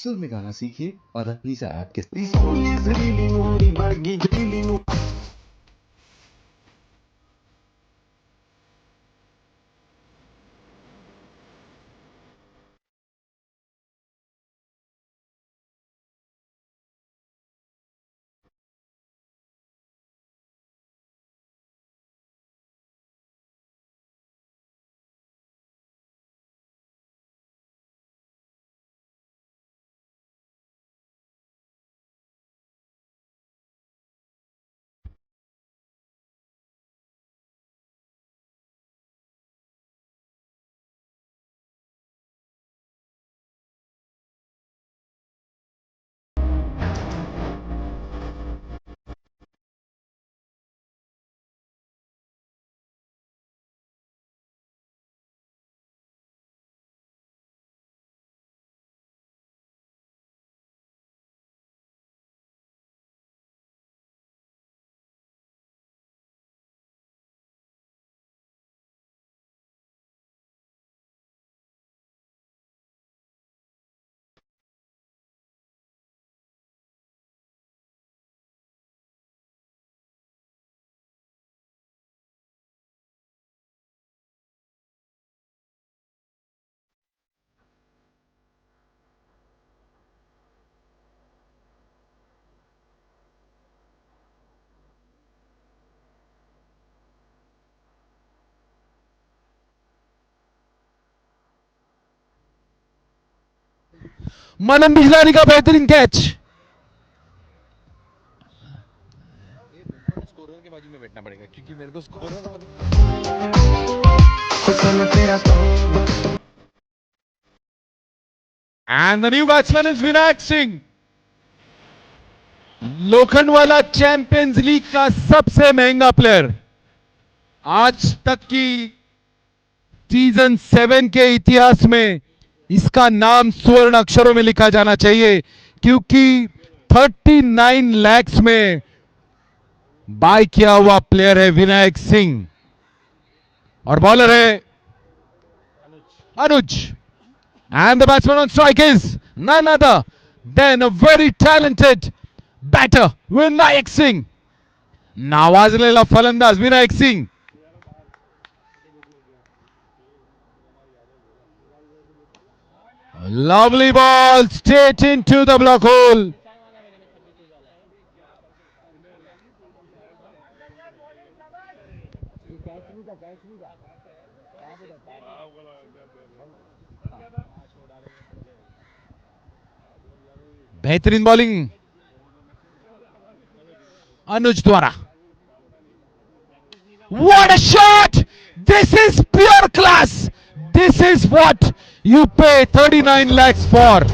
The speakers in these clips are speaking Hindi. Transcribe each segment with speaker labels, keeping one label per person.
Speaker 1: एक्सेल में गाना सीखिए और अपनी से ऐप के
Speaker 2: मनन बिजलानी का बेहतरीन कैच।
Speaker 3: स्कोरर के बाजू में बैठना पड़ेगा क्योंकि मेरे को scorer
Speaker 2: And the new batsman is Vinayak Singh, Lokhandwala champions league का सबसे महंगा प्लेयर। आज तक की सीजन 7 के इतिहास में इसका नाम स्वर्ण अक्षरों में लिखा जाना चाहिए, क्योंकि 39 लाख में बाय किया हुआ प्लेयर है विनायक सिंह। और बॉलर है अनुज। And the batsman on strike is none other than a very talented batter, Vinayak Singh. नावाजलेला फलंदाज Vinayak Singh. Lovely ball straight into the block hole. बेहतरीन बॉलिंग अनुज द्वारा। What a shot! This is pure class. This is what you pay 39 lakhs for.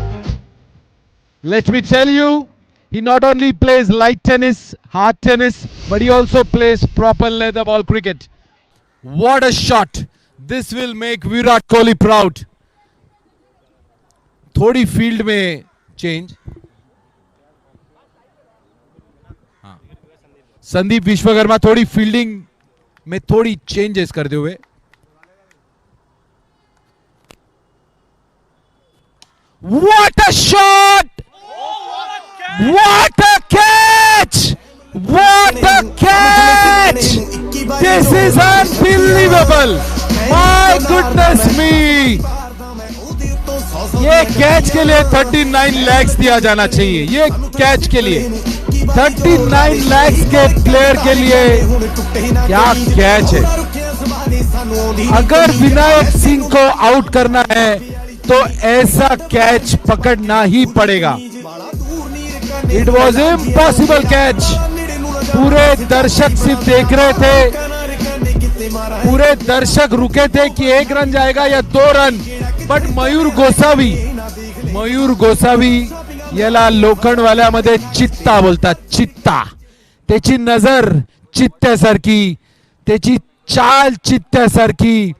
Speaker 2: Let me tell you, he not only plays light tennis, hard tennis, but he also plays proper leather ball cricket. What a shot! This will make Virat Kohli proud. थोड़ी फील्ड में चेंज। संदीप विश्वकर्मा थोड़ी फील्डिंग में थोड़ी चेंजेस करते हुए। What a shot! What a catch! What a catch! This is unbelievable! My goodness me! ये कैच के लिए 39 लाख दिया जाना चाहिए। ये कैच के लिए 39 लाख के प्लेयर के लिए क्या कैच है। अगर विनायक सिंह को आउट करना है तो ऐसा कैच पकड़ना ही पड़ेगा। It was impossible catch. पूरे दर्शक सिर्फ देख रहे थे, पूरे दर्शक रुके थे कि 1 रन जाएगा या 2 रन, बट मयूर गोसावी याला लोखंडवाल्यामध्ये चित्ता बोलतात। चित्ता, त्याची नजर चित्त्यासारखी, त्याची चाल चित्त्यासारखी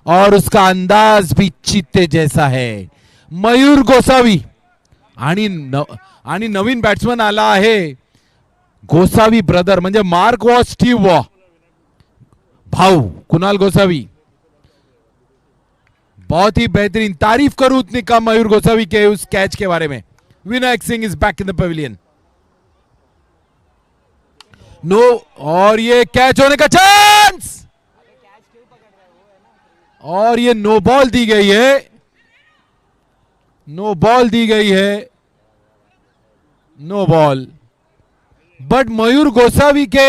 Speaker 2: और उसका अंदाज भी चित्ते जैसा है। मयूर गोसावी आणि नवीन बॅट्समन आला आहे गोसावी ब्रदर, म्हणजे मार्क वॉ स्टीव वॉ भाऊ कुणाल गोसावी। बहुत ही बेहतरीन, तारीफ करूं उतनी कम मयूर गोसावी के उस कैच के बारे में। Vinayak Singh is back in the pavilion. No, और ये कैच होने का चांस, और ये नो बॉल दी गई है, नो बॉल दी गई है, नो बॉल। बट मयूर गोसावी के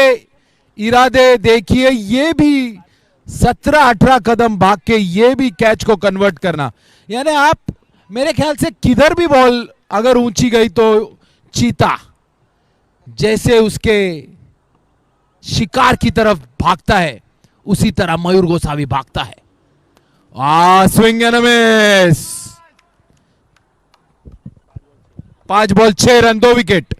Speaker 2: इरादे देखिए, ये भी 17-18 कदम भाग के ये भी कैच को कन्वर्ट करना, यानी आप मेरे ख्याल से किधर भी बॉल अगर ऊंची गई तो चीता जैसे उसके शिकार की तरफ भागता है उसी तरह मयूर गोसावी भागता है। Swing and miss, 5 ball 6 run 2 wicket.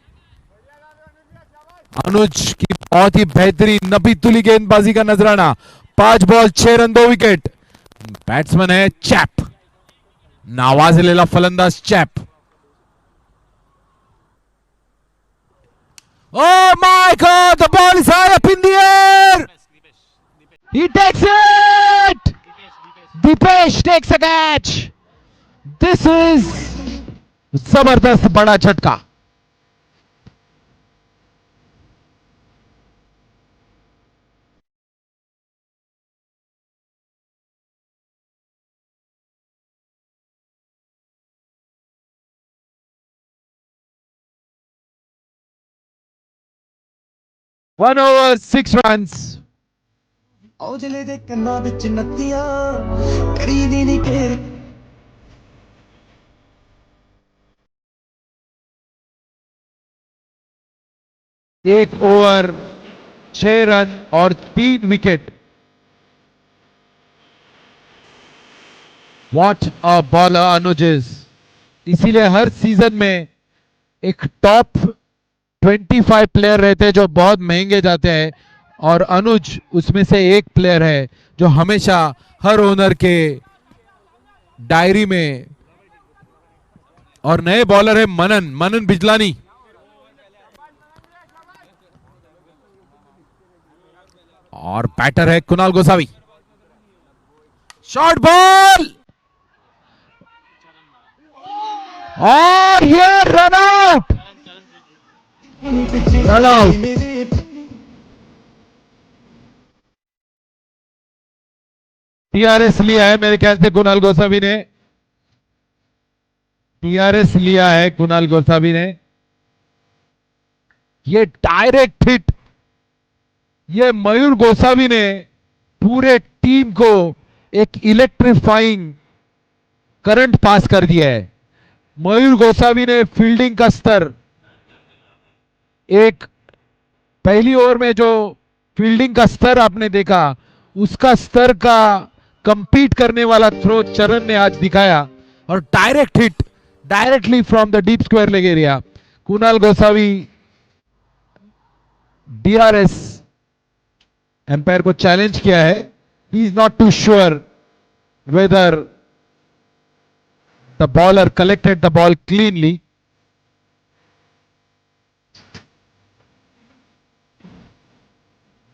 Speaker 2: Anuj की बहुत ही बेहतरीन नबी तुली गेंदबाजी का नजराना, 5 बॉल 6 रन 2 विकेट। बैट्समैन है चैप, नावाजलेला फलंदाज chap. Oh my God, the ball is high up in the air. He takes it. Dipesh takes a catch. This is जबरदस्त बड़ा झटका। One over 6 runs.
Speaker 4: औजले दे कन्ना विच नत्तियां करी दी नी फेर।
Speaker 2: एक ओवर 6 रन और 3 wicket. What a bowler Anuj is. इसीलिए हर सीजन में एक टॉप 25 प्लेयर रहते हैं जो बहुत महंगे जाते हैं, और अनुज उसमें से एक प्लेयर है जो हमेशा हर ओनर के डायरी में। और नए बॉलर है मनन बिजलानी। और बैटर है कुणाल गोसावी। शॉर्ट बॉल, और ये run out, run out. TRS लिया है मेरे ख्याल से कुणाल गोसावी ने, टीआरएस लिया है कुणाल गोसावी ने। ये डायरेक्ट हिट, ये मयूर गोसावी ने पूरे टीम को एक इलेक्ट्रीफाइंग करंट पास कर दिया है। मयूर गोसावी ने फील्डिंग का स्तर, एक पहली ओवर में जो फील्डिंग का स्तर आपने देखा, उसका स्तर का कंपीट करने वाला थ्रो चरण ने आज दिखाया, और direct hit directly from the deep square leg area. Kunal Gosavi DRS umpire को चैलेंज किया है। He is not too sure whether the bowler collected the ball cleanly.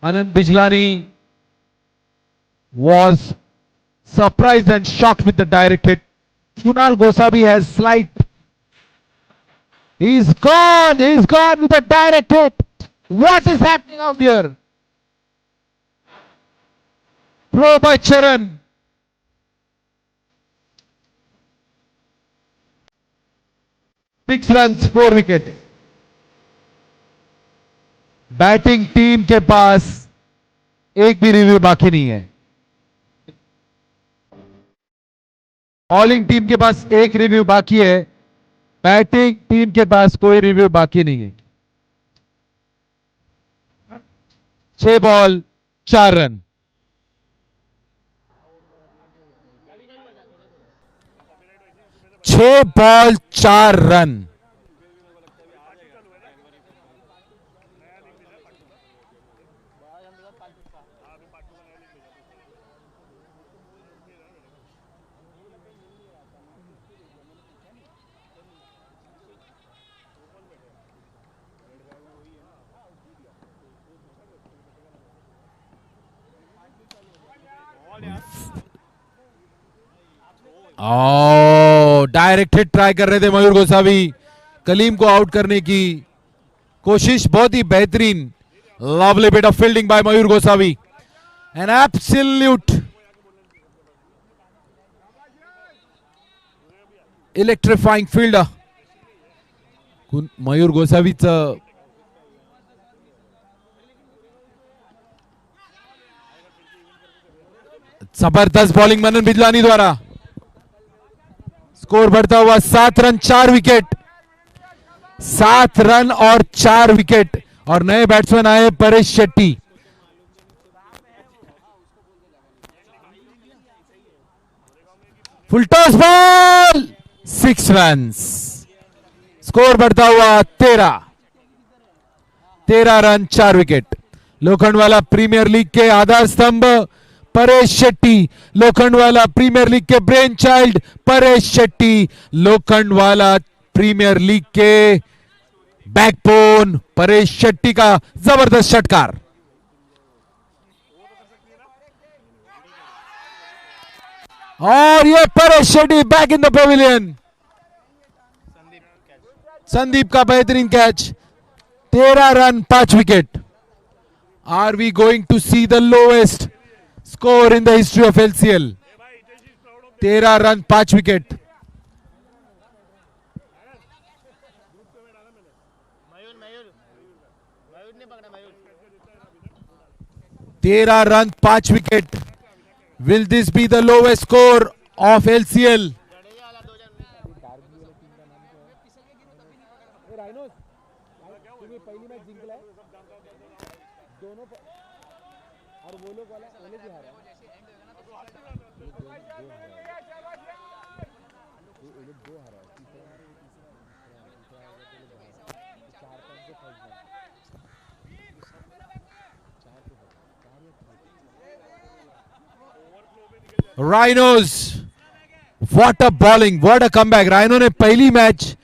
Speaker 2: Anand Bijlani was surprised and shocked with the direct hit. Kunal Gosavi has slight. He's gone with a direct hit. What is happening out here? Throw by Charan. Six runs, 4 wicket. Batting team के पास एक भी रिव्यू बाकी नहीं है। बॉलिंग टीम के पास एक रिव्यू बाकी है, बैटिंग टीम के पास कोई रिव्यू बाकी नहीं है। 6 बॉल 4 रन। छह ball 4 run. Direct hit try कर रहे थे मयूर गोसावी, कलीम को आउट करने की कोशिश बहुत ही बेहतरीन. Lovely bit of fielding by Mayur Gosavi. An absolute electrifying fielder. Mayur गोसावीचं जबरदस्त बॉलिंग मनन बिजलानी द्वारा. स्कोर बढ़ता हुआ 7 रन 4 विकेट. 7 रन और 4 विकेट. और नए बैट्समैन आए Paresh Shetty. Full toss ball 6 run. Score बढ़ता हुआ 13 run 4 wicket. Lokhandwala Premier League के आधार स्तंभ परेश शेट्टी. लोखंडवाला प्रीमियर लीग के brain child Paresh Shetty. Lokhandwala Premier League के बैकबोन परेश शेट्टी का जबरदस्त षटकार. और ये Paresh Shetty back in the pavilion. Sandeep का बेहतरीन catch. 13 run 5 wicket. Are we going to see the lowest score in the history of LCL? 13 run 5 wicket. तेरह run 5 wicket. Will this be the lowest score of LCL? Rhinos, what a bowling, what a comeback. Rhino ने पहली मैच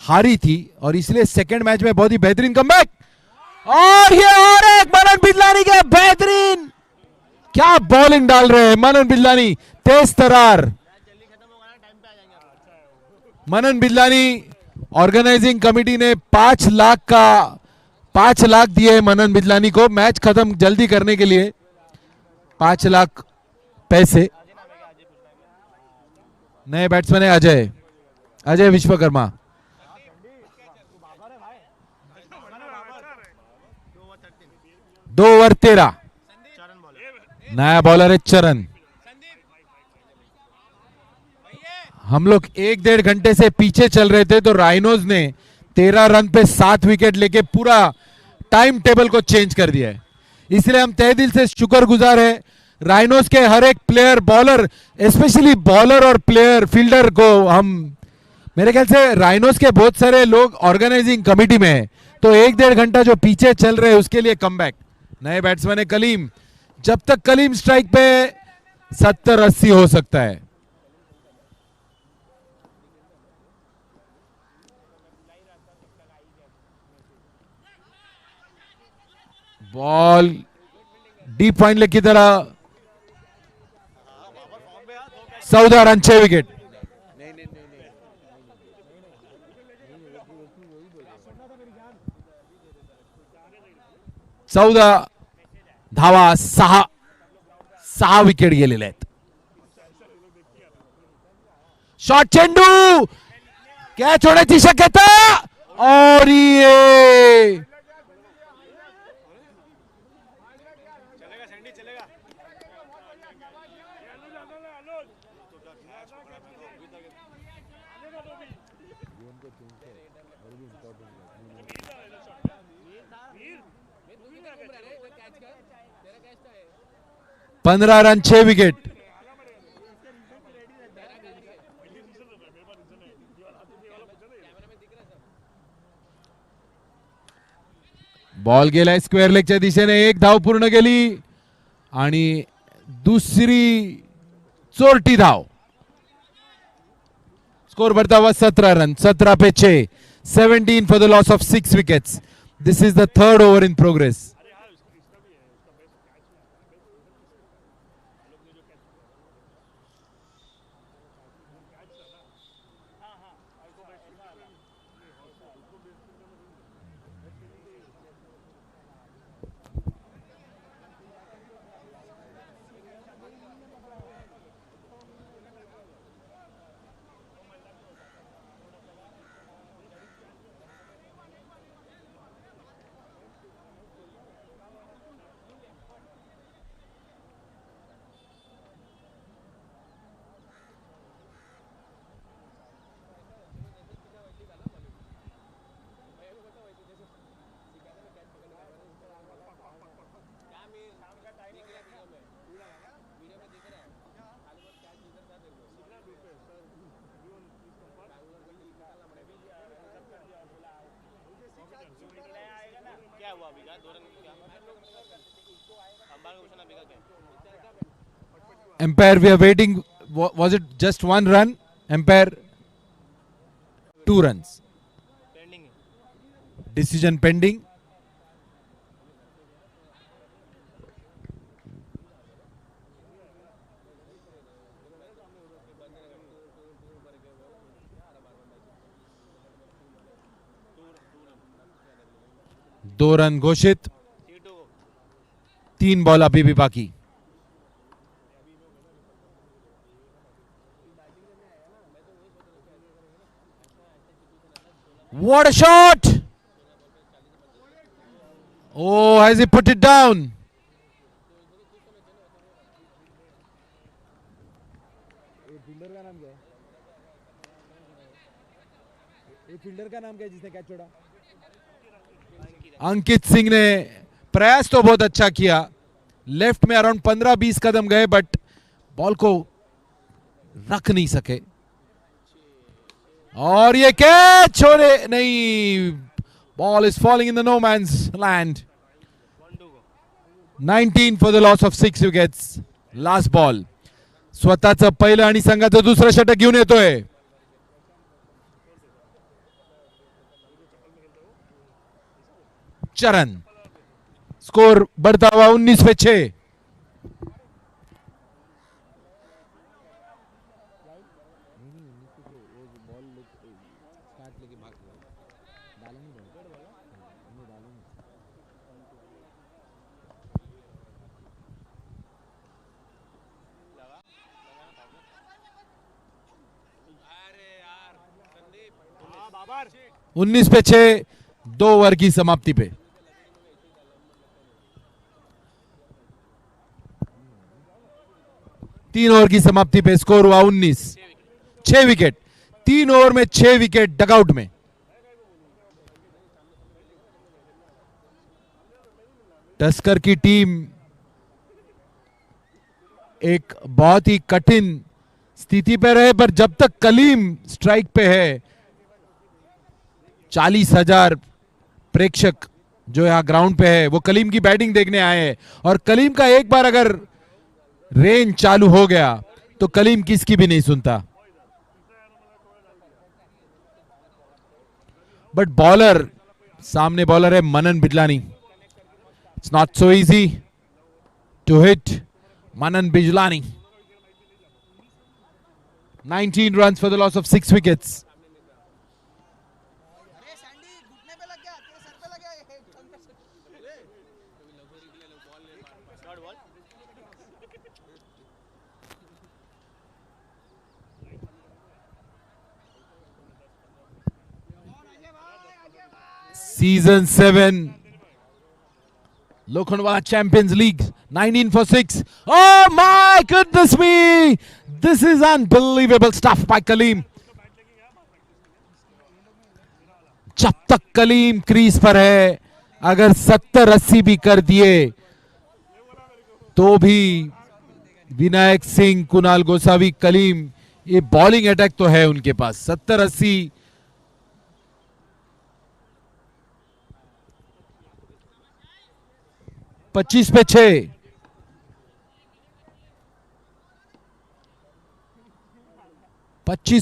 Speaker 2: हारी थी और इसलिए सेकंड मैच में बहुत ही बेहतरीन कमबैक. और ये और एक मनन बिजलानी के बेहतरीन, क्या बॉलिंग डाल रहे हैं मनन बिजलानी. तेज तरार. मनन बिजलानी ऑर्गेनाइजिंग कमेटी ने 5 लाख दिए मनन बिजलानी को मैच खत्म जल्दी करने के लिए. 5 लाख पैसे. नए बैट्समैन है अजय विश्वकर्मा. दो ओवर 13. नया बॉलर है चरण. हम लोग 1-1.5 घंटे से पीछे चल रहे थे तो राइनोज ने 13 रन पे 7 विकेट लेके पूरा टाइम टेबल को चेंज कर दिया है. इसलिए हम तहे दिल से शुक्रगुजार है राइनोज के हर एक प्लेयर, बॉलर, स्पेशली बॉलर और प्लेयर फील्डर को. हम मेरे ख्याल से राइनोज के बहुत सारे लोग ऑर्गेनाइजिंग कमेटी में है तो 1-1.5 घंटा जो पीछे चल रहे हैं उसके लिए कमबैक. नए बैट्समैन है कलीम. जब तक कलीम स्ट्राइक पे 70-80 हो सकता है. बॉल डीप फाइन लेग की तरह. 14 रन 6 विकेट. चौदा धावा 6 विकेट गेलेले आहेत. शॉट चेंडू, कॅच होण्याची शक्यता. और ये पंद्रह रन 6 विकेट. बॉल गेलाय स्क्वेअर लेगच्या दिशेने. 1 धाव पूर्ण केली आणि दुसरी चोरटी धाव. स्कोर बढ़ता हुआ 17 रन. 17 पे 6. 17 for the loss of 6 wickets. This is the third over in progress. Empire, we are waiting. Was it just one run? Empire, 2 runs. Decision pending. दो रन घोषित, 3 बॉल अभी भी बाकी. What a shot! Oh, has he put it down?
Speaker 5: Fielder का नाम क्या है जिसने कैच छोड़ा?
Speaker 2: अंकित सिंह ने प्रयास तो बहुत अच्छा किया. लेफ्ट में अराउंड 15-20 कदम गए बट बॉल को रख नहीं सके. और ये कैच होने नहीं. Ball is falling in the no man's land. 19 for the loss of 6 wickets. Last ball. स्वतःचं पहिलं आणि संघाचं दुसरं षटक घेऊन येतोय. चरण. स्कोर बढ़ता हुआ 19 पे 6. उन्नीस पे 6, 2 ओवर की समाप्ति पे. तीन ओवर की समाप्ति पे स्कोर हुआ 19. 6 विकेट. 3 ओवर में 6 विकेट डगआउट में. टस्कर की टीम एक बहुत ही कठिन स्थिति पे रहे पर जब तक कलीम स्ट्राइक पे है, 40,000 प्रेक्षक जो यहां ग्राउंड पे है वो कलीम की बैटिंग देखने आए हैं. और कलीम का एक बार अगर रेंज चालू हो गया तो कलीम किसकी भी नहीं सुनता. बट बॉलर, सामने बॉलर है Manan Bijlani. It's not so easy to hit Manan Bijlani. 19 runs for the loss of 6 wickets. Season 7 Lokhandwala Champions League, 19 for 6. Oh my goodness me! This is unbelievable stuff by Kaleem. जब तक कलीम क्रीज पर है, अगर 70-80 भी कर दिए तो भी विनायक सिंह, कुणाल गोसावी, कलीम, ये बॉलिंग अटैक तो है उनके पास. 70-80 25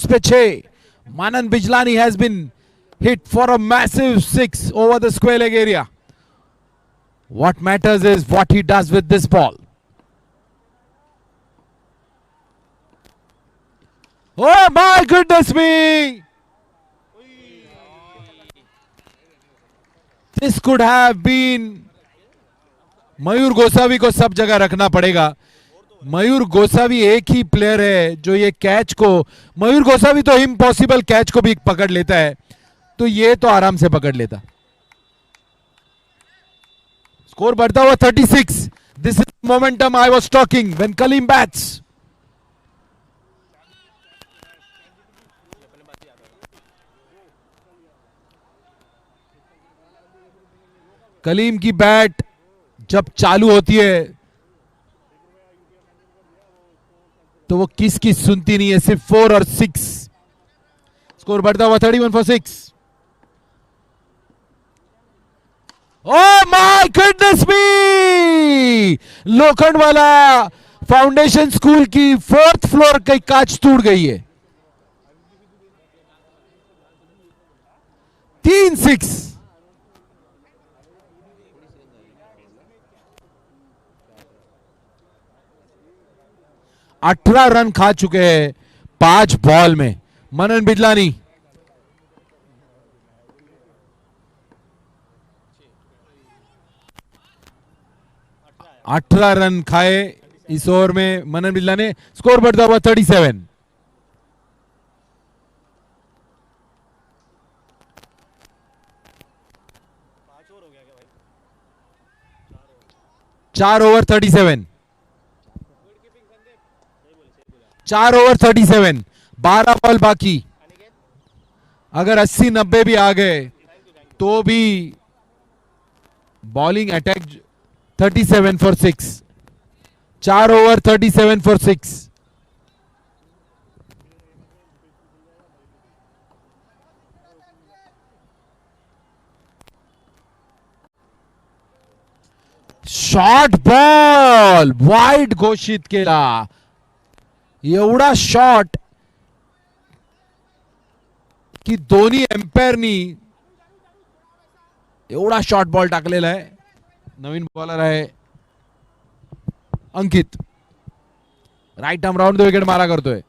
Speaker 2: पे 6. Manan Bijlani has been hit for a massive 6 over the square leg area. What matters is what he does with this ball. Oh my goodness me! This could have been. मयूर गोसावी को सब जगह रखना पड़ेगा. मयूर गोसावी एक ही प्लेयर है जो ये कैच को, मयूर गोसावी तो इम्पॉसिबल कैच को भी पकड़ लेता है, तो ये तो आराम से पकड़ लेता. स्कोर बढ़ता हुआ 36. This is momentum I was talking when Kaleem bats. Kaleem की बैट जब चालू होती है तो वो किसकी सुनती नहीं है, सिर्फ 4 और 6. स्कोर बढ़ता हुआ 31 for 6. Oh my goodness me, Lokhandwala foundation school की 4th फ्लोर की कांच टूट गई है। 3-6। 18 रन खा चुके हैं 5 बॉल में मनन बिजलानी। अठारह रन खाए इस ओवर में मनन बिरला ने। स्कोर बढ़ता हुआ 37। चार ओवर 37। 4 ओवर 37। 12 बॉल बाकी। अगर 80-90 भी आ गए तो भी bowling attack 37 for 6। 4 over 37 for 6। Short ball wide घोषित केला। एवढा शॉट की दोन्ही एम्पायरनी एवढा शॉर्ट बॉल टाकलेला आहे। नवीन बॉलर आहे Ankit, right arm round the wicket मारा करतोय।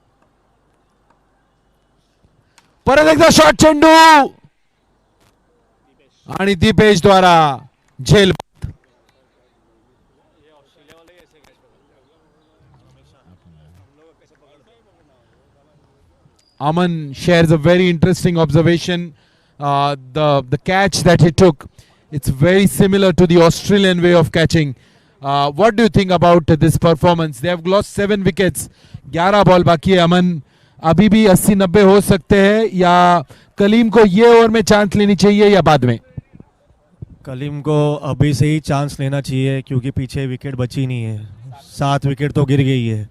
Speaker 2: परत एकदा शॉट चेंडू आणि दीपेश द्वारा झेल। Aman shares a very interesting observation. The catch that he took, it's very similar to the Australian way of catching. What do you think about this performance? They have lost 7 wickets. 11 ball बाकी है। अमन, अभी भी 80-90 हो सकते हैं या कलीम को ये ओवर में चांस लेनी चाहिए या बाद में?
Speaker 6: कलीम को अभी से ही चांस लेना चाहिए क्योंकि पीछे विकेट बची नहीं है। 7 विकेट तो गिर गई है।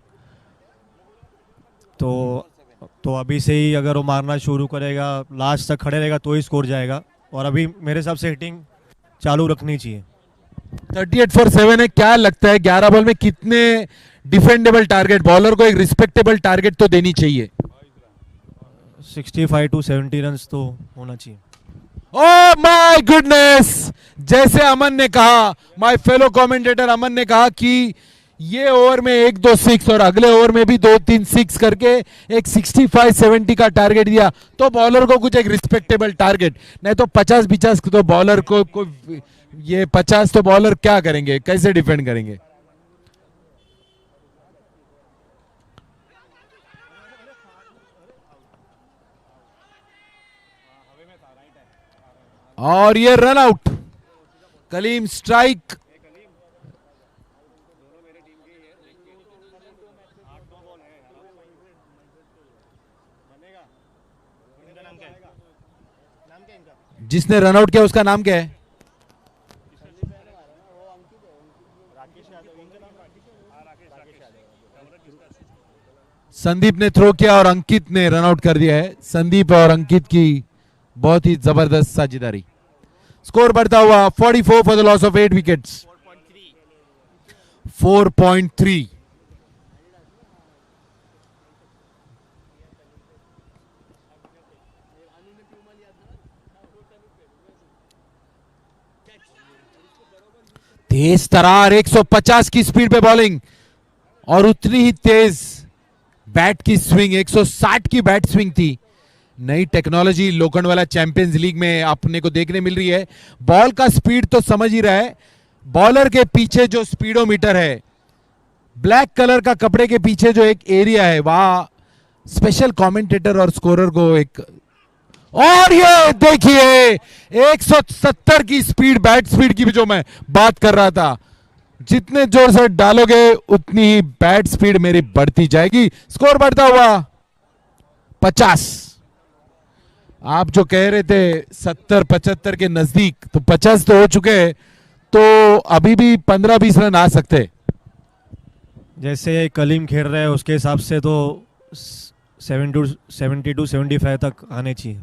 Speaker 6: तो अभी से ही अगर वो मारना शुरू करेगा, लास्ट तक खड़े रहेगा तो ही स्कोर जाएगा। और अभी मेरे हिसाब से हिटिंग चालू रखनी चाहिए।
Speaker 2: 38 फॉर 7 है। क्या लगता है 11 बॉल में कितने डिफेंडेबल टारगेट, बॉलर को एक रिस्पेक्टेबल टारगेट तो देनी चाहिए?
Speaker 6: 65 to 70 रन तो होना चाहिए।
Speaker 2: ओह माय गुडनेस, जैसे अमन ने कहा, माय फेलो कमेंटेटर अमन ने कहा कि ये ओवर में 1-2 6 और अगले ओवर में भी 2-3 6 करके एक 65-70 का टारगेट दिया तो बॉलर को कुछ एक रिस्पेक्टेबल टारगेट, नहीं तो 50-50 तो बॉलर को ये 50 तो बॉलर क्या करेंगे, कैसे डिफेंड करेंगे? और ये रन आउट। कलीम स्ट्राइक। जिसने रन आउट किया उसका नाम क्या है? संदीप ने थ्रो किया और अंकित ने रन आउट कर दिया है। संदीप और अंकित की बहुत ही जबरदस्त साझेदारी। स्कोर बढ़ता हुआ 44 for the loss of 8 wickets. 4.3। तेज तरार 150 की स्पीड पे बॉलिंग और उतनी ही तेज बैट की स्विंग, 160 की बैट स्विंग थी। नई टेक्नोलॉजी लोखंडवाला चैंपियंस लीग में अपने को देखने मिल रही है। बॉल का स्पीड तो समझ ही रहा है, बॉलर के पीछे जो स्पीडोमीटर है, ब्लैक कलर का कपड़े के पीछे जो एक एरिया है, वहां स्पेशल कमेंटेटर और स्कोरर को एक, और ये देखिए 170 की स्पीड, बैट स्पीड की भी जो मैं बात कर रहा था, जितने जोर से डालोगे उतनी ही बैट स्पीड मेरी बढ़ती जाएगी। स्कोर बढ़ता हुआ 50। आप जो कह रहे थे 70-75 के नजदीक, तो 50 तो हो चुके हैं, तो अभी भी 15-20 रन आ सकते।
Speaker 6: जैसे कलीम खेल रहे हैं उसके हिसाब से तो 70 to 75 तक आने चाहिए।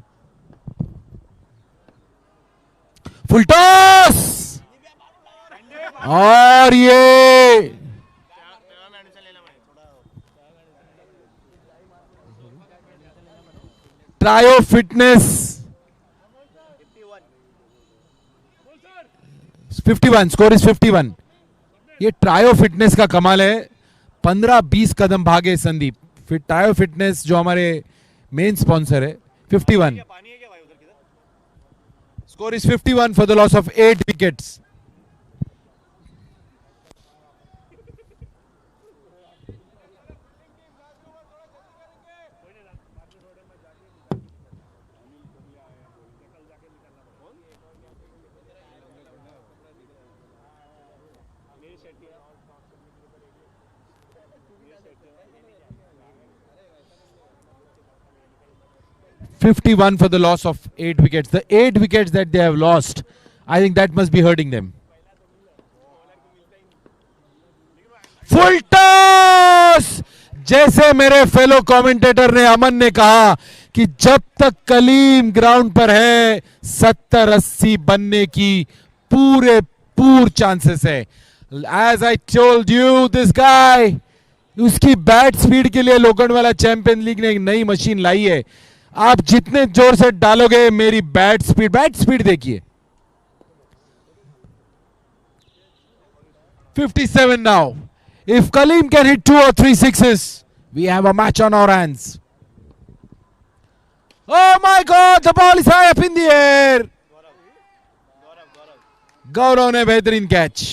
Speaker 2: फुल टॉस और ये ट्रायो फिटनेस 51, स्कोर इज 51। ये ट्रायो फिटनेस का कमाल है, 15-20 कदम भागे संदीप। फिर ट्रायो फिटनेस जो हमारे मेन स्पॉन्सर है, 51। Score is 51 for the loss of 8 wickets. $51 for the loss of 8 wickets. The 8 wickets that they have lost, I think that must be hurting them. Full toss! जैसे मेरे फेलो कमेंटेटर ने अमन ने कहा कि जब तक कलीम ग्राउंड पर है 70-80 बनने की पूरे चांसेस है। As I told you, this guy, उसकी बैट स्पीड के लिए लोखंडवाला चैंपियन लीग ने एक नई मशीन लाई है। आप जितने जोर से डालोगे मेरी बैट स्पीड देखिए। 57 now. If Kaleem can hit 2 or 3 sixes, we have a match on our hands. Oh my God, the ball is high up in the air. गौरव ने बेहतरीन कैच।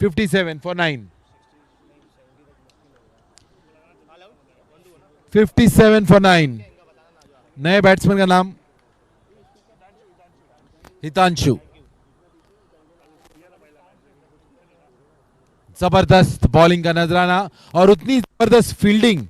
Speaker 2: 57 for 9. 57 for 9. नए बैट्समैन का नाम हितांशु। जबरदस्त बॉलिंग का नजराना और उतनी जबरदस्त fielding.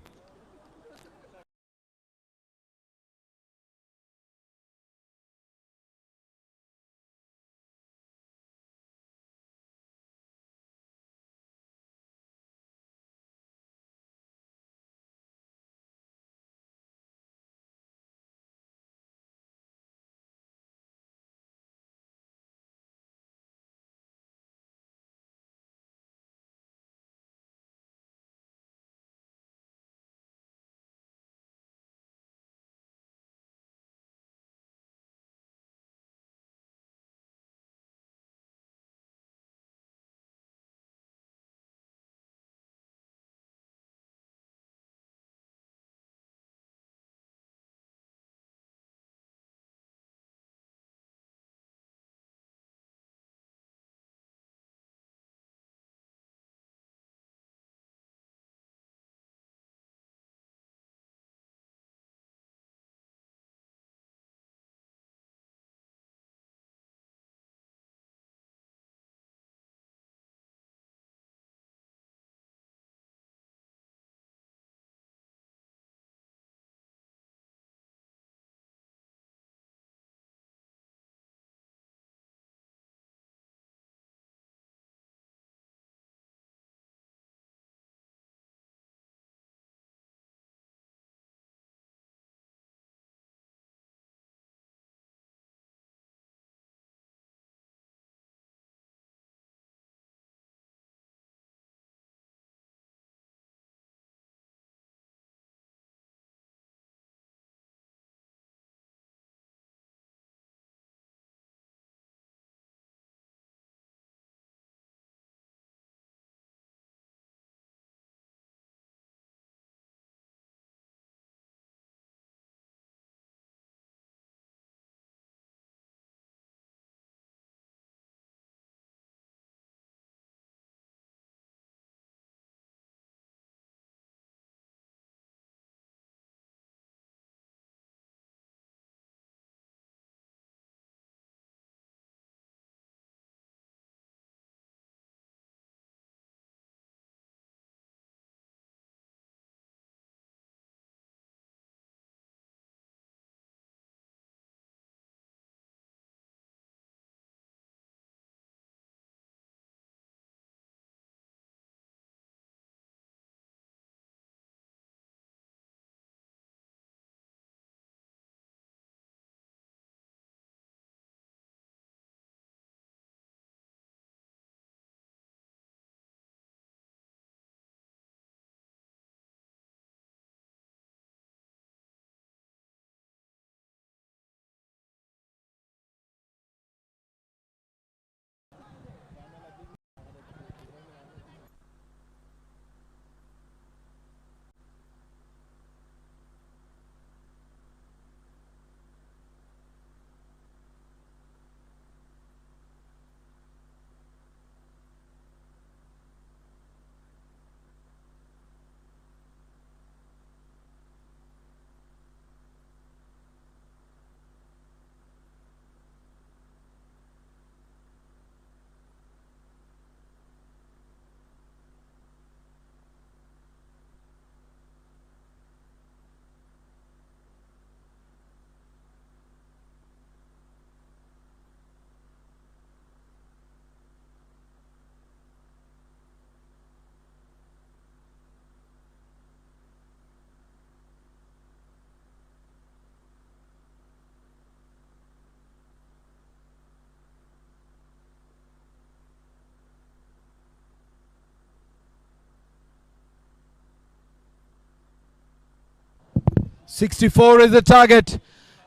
Speaker 2: 64 is the target.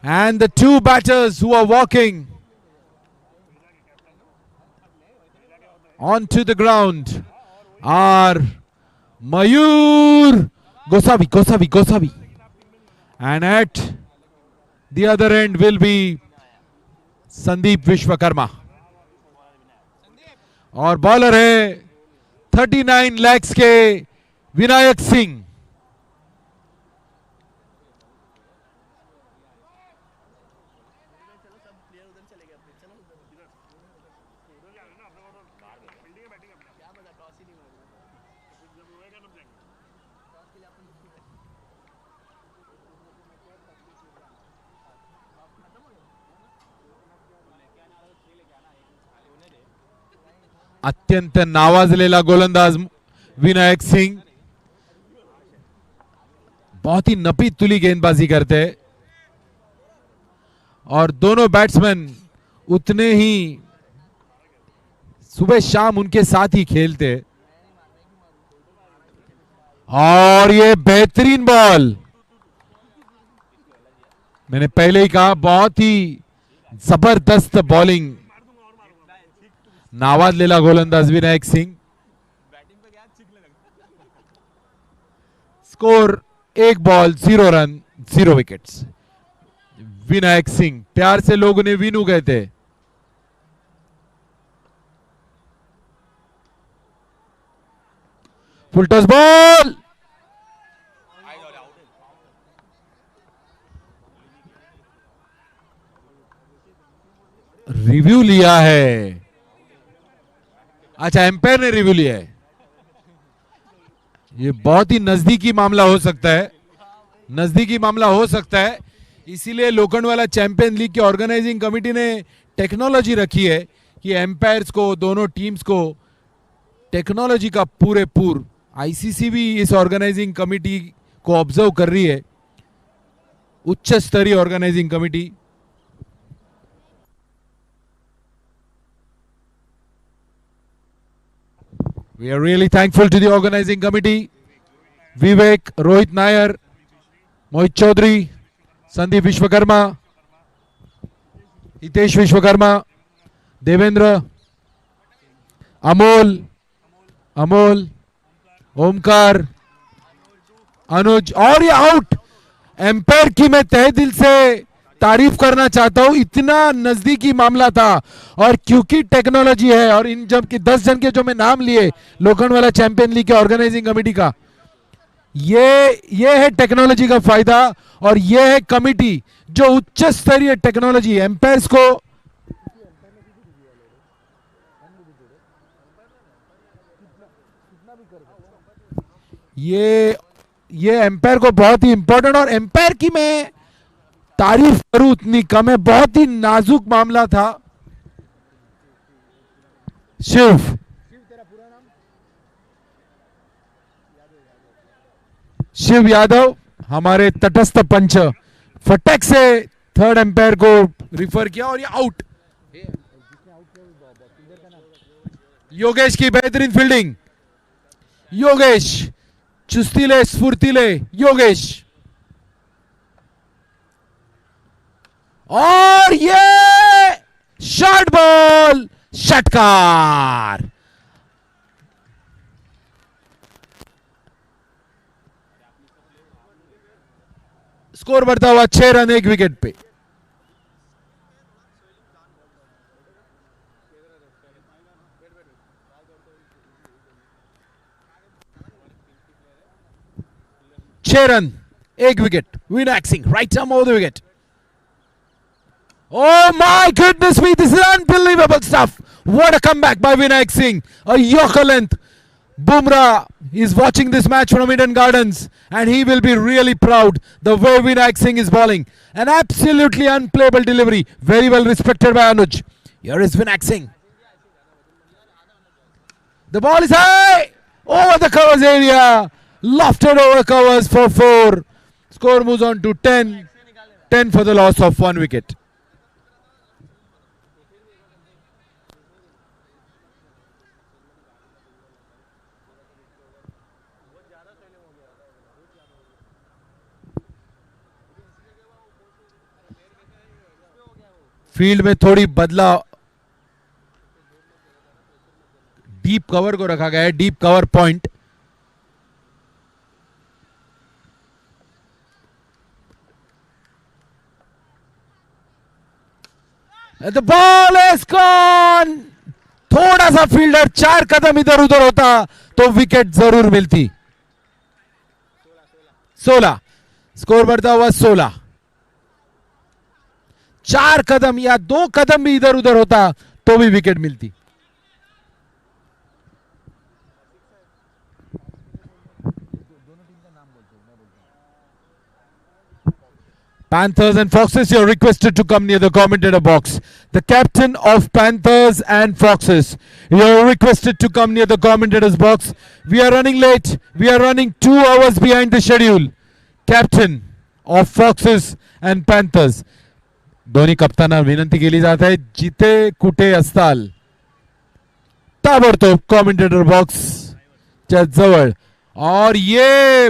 Speaker 2: And the two batters who are walking onto the ground are Mayur Gosavi. And at the other end will be Sandeep Vishwakarma. और बॉलर है 39 लैक्स के विनायक सिंह. अत्यंत नावाजलेला गोलंदाज विनायक सिंह बहुत ही नपी तुली गेंदबाजी करते और दोनों बैट्समैन उतने ही सुबह शाम उनके साथ ही खेलते. और ये बेहतरीन बॉल, मैंने पहले ही कहा बहुत ही जबरदस्त बॉलिंग. नावाजलेला गोलंदाज Vinayak Singh. Score 1 ball 0 run 0 wickets. Vinayak Singh, प्यार से लोग उन्हें विनू कहते. Full toss ball. रिव्यू लिया है. अच्छा, एम्पायर ने रिव्यू लिया है. ये बहुत ही नजदीकी मामला हो सकता है. इसीलिए लोखंडवाला चैंपियन लीग की ऑर्गेनाइजिंग कमेटी ने टेक्नोलॉजी रखी है कि एम्पायर्स को, दोनों टीम्स को टेक्नोलॉजी का पूरे आईसीसी भी इस ऑर्गेनाइजिंग कमेटी को ऑब्जर्व कर रही है. उच्च स्तरीय organising committee. We are really thankful to the organizing committee. Vivek, Rohit Nair, Mohit Chaudhary, Sandeep Vishwakarma, Hitesh Vishwakarma, Devendra, Amol, Omkar, Anuj. और ये आउट. एम्पायर की मैं तहे दिल से तारीफ करना चाहता हूं. इतना नजदीकी मामला था और क्योंकि टेक्नोलॉजी है और इन जब के 10 जन के जो मैं नाम लिए लोखंडवाला चैंपियन लीग के ऑर्गेनाइजिंग कमेटी का, ये है टेक्नोलॉजी का फायदा. और ये है कमेटी जो उच्च स्तरीय टेक्नोलॉजी एम्पायर्स को ये एम्पायर को बहुत ही इंपॉर्टेंट. और एम्पायर की मैं तारीफ करूं उतनी कम है. बहुत ही नाजुक मामला था. शिव यादव हमारे तटस्थ पंच फटक से थर्ड एम्पायर को रिफर किया और ये आउट. योगेश की बेहतरीन फील्डिंग. योगेश चुस्तीले स्फूर्तिले योगेश. और ये शॉर्ट बॉल षटकार. स्कोर बढ़ता हुआ 6 रन 1 विकेट पे. छह run 1 wicket. Vinayak Singh right arm over the wicket. Oh my goodness me, this is unbelievable stuff. What a comeback by Vinayak Singh. A Yorker length. Bumrah is watching this match from Eden Gardens and he will be really proud the way Vinayak Singh is bowling. An absolutely unplayable delivery. Very well respected by Anuj. Here is Vinayak Singh. The ball is high. Over the covers area. Lofted over covers for 4. Score moves on to 10. 10 for the loss of 1 wicket. Field में थोड़ी बदलाव, डीप कवर को रखा गया है, deep cover point. The ball is gone. थोड़ा सा फील्डर 4 कदम इधर उधर होता तो विकेट जरूर मिलती। 16 स्कोर बढ़ता हुआ 16। 4 कदम या 2 कदम भी इधर उधर होता तो भी विकेट मिलती। Panthers and Foxes, you're requested to come near the commentator box. The captain of Panthers and Foxes, you're requested to come near the commentator's box. We are running late. We are running 2 hours behind the schedule. Captain of Foxes and Panthers. दोन्ही कप्ताना विनंती केली जात आहे, जिथे कुठे असताल ताबडतोब कॉमेंटेटर बॉक्स च्या जवळ। और ये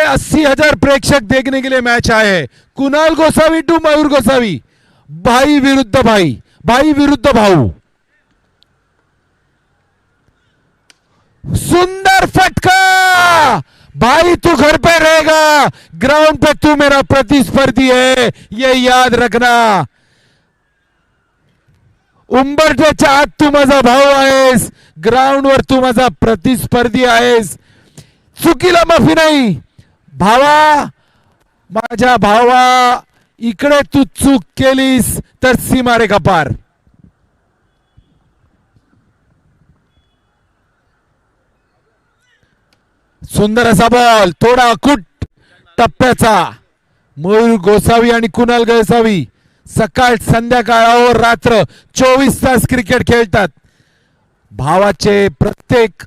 Speaker 2: 80,000 प्रेक्षक देखने के लिए मैच आए हैं। कुणाल गोसावी टू मयूर गोसावी, भाई विरुद्ध भाई, भाई विरुद्ध भाऊ। सुंदर फटका, भाई तू घर पे रहेगा, ग्राउंड पे तू मेरा प्रतिस्पर्धी है, ये याद रखना। उंबरठ्याच्या आत तू माझा भाऊ आहेस, ग्राउंडवर तू माझा प्रतिस्पर्धी आहेस। चुकीला माफी नाही भावा, माझ्या भावा, इकडे तू चूक केलीस तर सीमारेखा पार। सुंदर असा बॉल, थोडा अकूट टप्प्याचा। मयूर गोसावी आणि कुणाल गोसावी सकाळ संध्याकाळ रात्र 24 तास क्रिकेट खेळतात। भावाचे प्रत्येक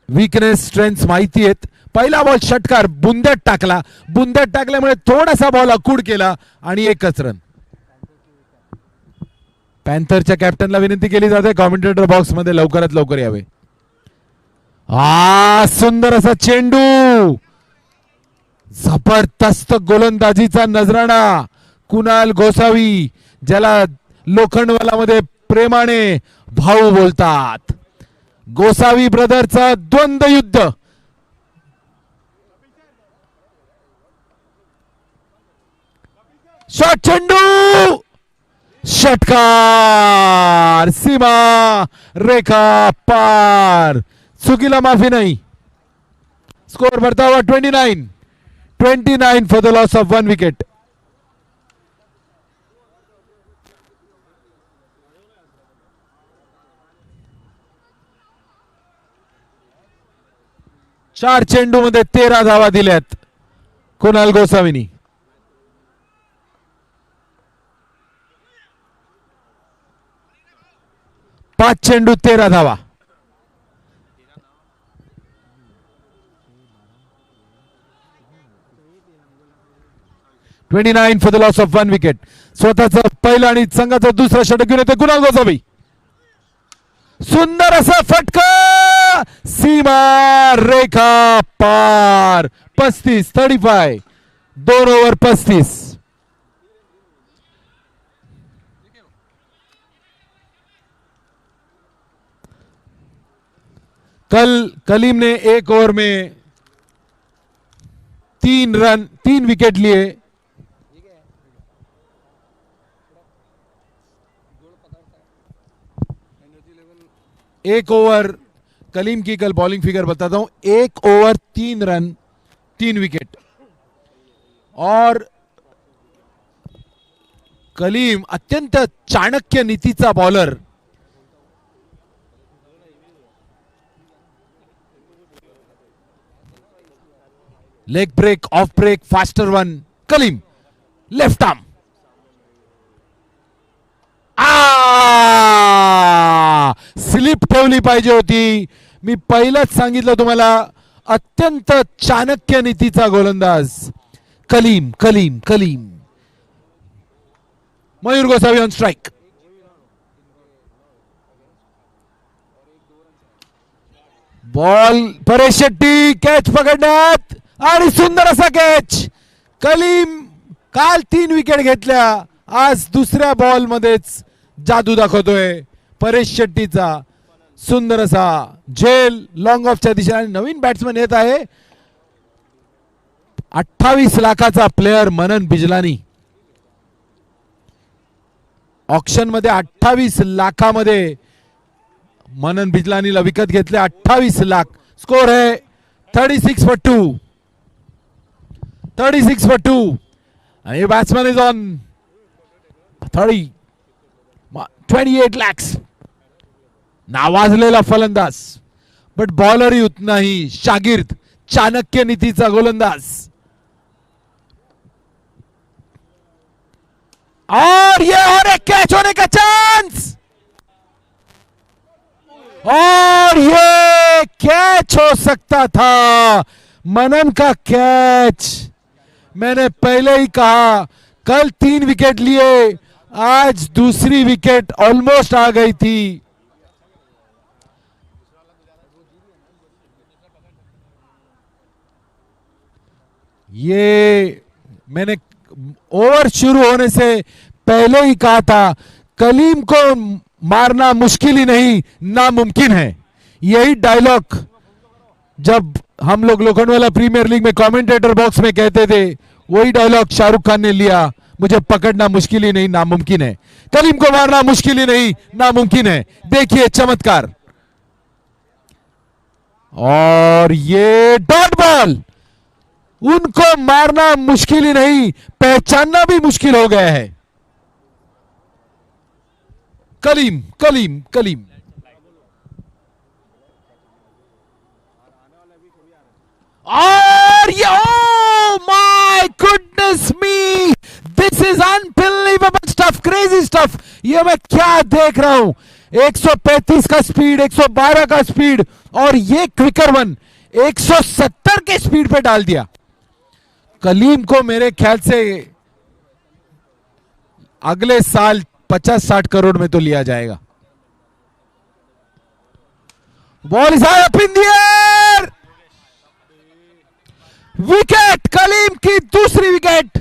Speaker 2: वीकनेस स्ट्रेंथ माहिती आहेत। पहिला बॉल षटकार बुंद्यात टाकला, बुंद्यात टाकल्यामुळे थोडासा बॉल अकूड केला आणि 1च रन। पॅन्थरच्या कॅप्टनला विनंती केली जाते कॉमेंटेटर बॉक्स मध्ये लवकरात लवकर यावे। सुंदर असा चेंडू, जबरदस्त गोलंदाजीचा नजराणा। कुणाल गोसावी, ज्याला लोखंडवाला मध्ये प्रेमाने भाऊ बोलतात। गोसावी ब्रदरचा द्वंद्व युद्ध। शॉट, चेंडू, षटकार, सीमा रेखा पार, चुकीला माफी नाही। स्कोर बढ़ता हुआ 29 for the loss of 1 wicket. चार चेंडू मध्ये 13 धावा दिल्यात कुणाल गोसावीनी। पाच चेंडू 13 धावा। $29 for the loss of 1 wicket. स्वतःचा पहिला आणि संघाचा दुसरा षटक घेऊन येते कुणाल गोसावी। सुंदर असा फटका, सीमा रेखा पार। 35 2 ओव्हर 35। कल कलीम ने 1 ओवर में 3 विकेट लिए। एक ओवर कलीम की कल बॉलिंग फिगर बताता हूं, 1 ओवर 3 रन 3 विकेट। और कलीम अत्यंत चाणक्य नीतीचा bowler. Leg break, off break, faster one, Kaleem left arm. Slip ठेवली पाहिजे होती। मी पहिलाच सांगितलं तुम्हाला, अत्यंत चाणक्य नीतीचा गोलंदाज Kaleem Kaleem Kaleem. Mayur Gosavi on strike. Ball Paresh Shetty, catch पकडण्यात आणि सुंदर असा कॅच। कलीम काल 3 विकेट घेतल्या, आज दुसऱ्या बॉल मध्येच जादू दाखवतोय परेश शेट्टीचा. सुंदर असा झेल लॉंग ऑफच्या दिशेने. नवीन बॅट्समन येत आहे, 28 लाखाचा प्लेअर मनन बिजलानी. ऑक्शन मध्ये 28 लाखामध्ये मनन बिजलानीला विकत घेतले. 28 लाख. स्कोर है 36 for 2. 36 for 2. आणि बॅट्समॅन इज ऑन 28 lakhs. नावाजलेला फलंदाज, बट बॉलरही उतना ही शागिर्द, चाणक्य नीतीचा गोलंदाज. और ये और एक कैच होने का चांस, और ये कैच हो सकता था. मनन का कैच. मैंने पहले ही कहा, कल 3 विकेट लिए, आज दूसरी विकेट ऑलमोस्ट आ गई थी. ये मैंने ओवर शुरू होने से पहले ही कहा था, कलीम को मारना मुश्किल ही नहीं नामुमकिन है. यही डायलॉग जब हम लोग लोखंडवाला प्रीमियर लीग में कमेंटेटर बॉक्स में कहते थे, वही डायलॉग शाहरुख खान ने लिया. मुझे पकड़ना मुश्किल ही नहीं नामुमकिन है, कलीम को मारना मुश्किल ही नहीं नामुमकिन है. देखिए चमत्कार. और ये डॉट बॉल. उनको मारना मुश्किल ही नहीं, पहचानना भी मुश्किल हो गया है. कलीम कलीम कलीम. और ये, oh my goodness me, this is unbelievable stuff, crazy stuff. ये मैं क्या देख रहा हूं. 135 का स्पीड, 112 का स्पीड, और ये क्विकर वन 170 के स्पीड पे डाल दिया. कलीम को मेरे ख्याल से अगले साल 50-60 करोड़ में तो लिया जाएगा. Ball is up in the air. Wicket, Kaleem की दूसरी विकेट.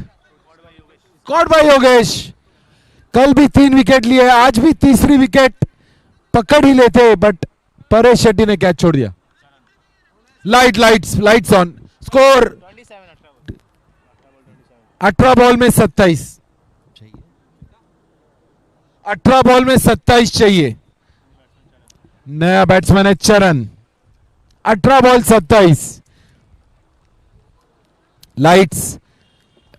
Speaker 2: Caught by Yogesh. कल भी 3 विकेट लिए, आज भी तीसरी विकेट पकड़ ही लेते, बट परेश शेट्टी ने कैच छोड़ दिया. Lights on. स्कोर 18 बॉल में 27. 18 बॉल में 27 चाहिए. नया बैट्समैन है चरण. 18 ball 27. Lights.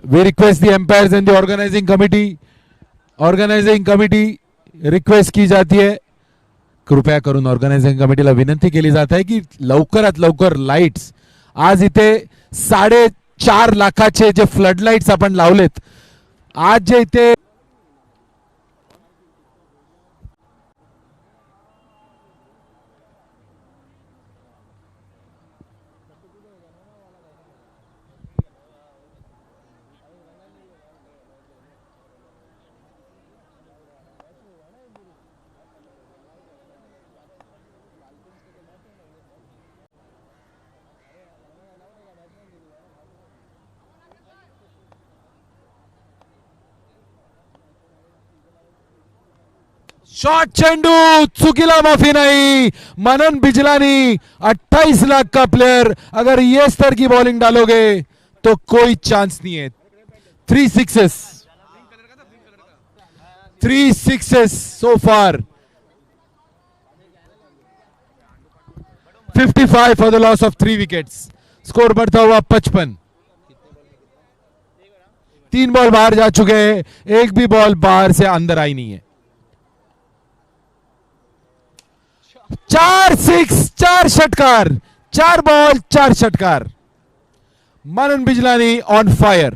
Speaker 2: We request the umpires and the organising committee request की जाती है, कृपया करून ऑर्गनायझिंग कमिटीला विनंती केली जात आहे की लवकरात लवकर लाईट्स. आज इथे 4.5 लाखाचे जे फ्लड लाईट्स आपण लावलेत, आज जे इथे शॉट चेंडू, चुकीला माफी नहीं. मनन बिजलानी 28 लाख का प्लेयर, अगर ये स्तर की बॉलिंग डालोगे तो कोई चांस नहीं है. 3 sixes so far. 55 for the loss of 3 wickets. Score बढ़ता हुआ 55. 3 बॉल बाहर जा चुके हैं, एक भी बॉल बाहर से अंदर आई नहीं है. 4 6, 4 षटकार, 4 बॉल 4 षटकार. मनन बिजलानी ऑन फायर.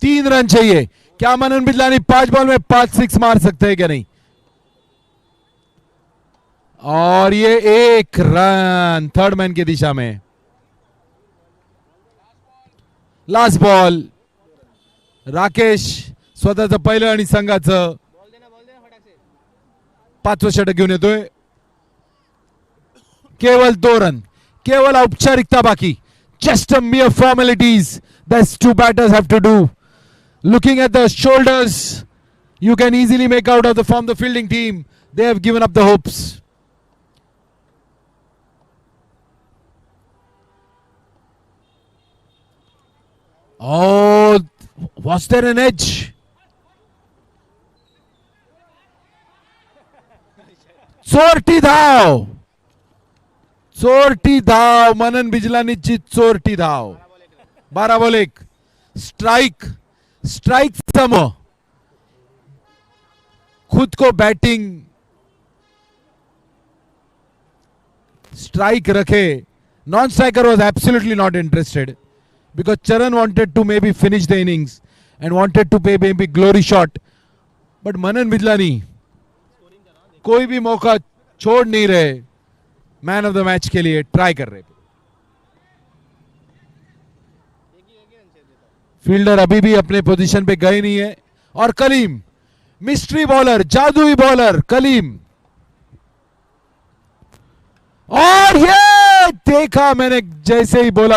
Speaker 2: तीन रन चाहिए. क्या मनन बिजलानी 5 बॉल में 5 6 मार सकते हैं क्या? नहीं. और ये 1 रन थर्ड मैन की दिशा में. Last ball. राकेश स्वतःचं पहिलं आणि संघाचं 5वं षटक घेऊन येतोय. केवळ 2 रन, केवळ औपचारिकता बाकी. Just a mere formalities that two batters have to do. Looking at the shoulders, you can easily make out of the from the fielding team. They have given up the hopes. Oh, was there an edge? चोरटी धाव, चोरटी धाव. मनन बिजलानीची चोरटी धाव. 12 बॉल 1. स्ट्राइक, स्ट्राइक सम. खुद को बैटिंग स्ट्राइक रखे. Non striker was absolutely not interested because Charan wanted to maybe finish the innings and wanted to pay maybe glory shot, but Manan Bijlani कोई भी मौका छोड़ नहीं रहे. मैन ऑफ द मैच के लिए ट्राई कर रहे. फील्डर अभी भी अपने पोजीशन पे गए नहीं है. और कलीम, मिस्ट्री बॉलर, जादुई बॉलर कलीम. और ये देखा मैंने, जैसे ही बोला